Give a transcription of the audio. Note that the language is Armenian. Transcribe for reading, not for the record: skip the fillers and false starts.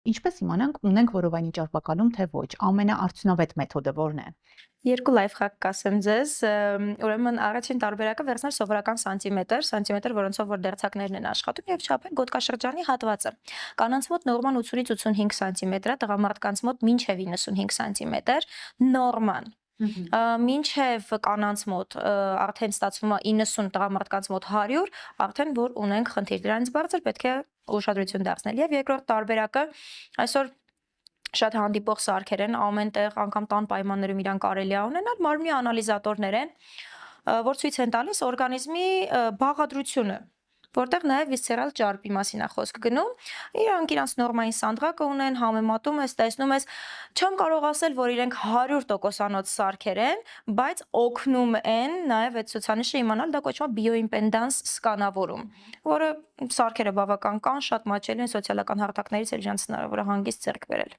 Ինչպես իմանանք, ունենք որովայնի ճարպակալում, թե ոչ, ամենաարդյունավետ մեթոդը որն է։ Երկու լայֆհակ կասեմ ձեզ, ուրեմն առաջին տարբերակը վերցնել սովորական սանտիմետր, որոնցով որ դերձակներն են աշխատում եւ չափել գոտկաշրջանի հատվածը։ Կանանց մոտ նորման 80-ից 85 սանտիմետր է, տղամարդկանց մոտ մինչև 95 սանտիմետր, նորման մինչև կանանց մոտ արդեն ստացվում է 90, տղամարդկանց մոտ 100, արդեն որ ունենք խնդիր, դրանից բարձր պետք է ուշադրություն դարձնել։ Եվ երկրորդ տարբերակը այսօր շատ հանդիպող սարքեր են, ամենտեղ, անգամ տան պայմաններում իրան կարելի է ունենալ, մարմնի անալիզատորներ են, որ ցույց են տալիս օրգանիզմի բաղադրությունը, որտեղ նաև վիսցերալ ճարպի մասին է խոսք գնում, իրանք իրանց նորմային սանդղակը ունեն, համեմատում ես, տեսնում ես, չեմ կարող ասել, որ իրենք 100%-անոց սարքեր են, բայց օգնում են նաև այդ ցուցանիշը իմանալ, դա կոչվում է բիոիմպեդանս սկանավորում, որը սարքերը բավական կան, շատ մաչելի են սոցիալական հարթակներից էլ իրանց հնարավոր է հանգիստ ձեռք բերել։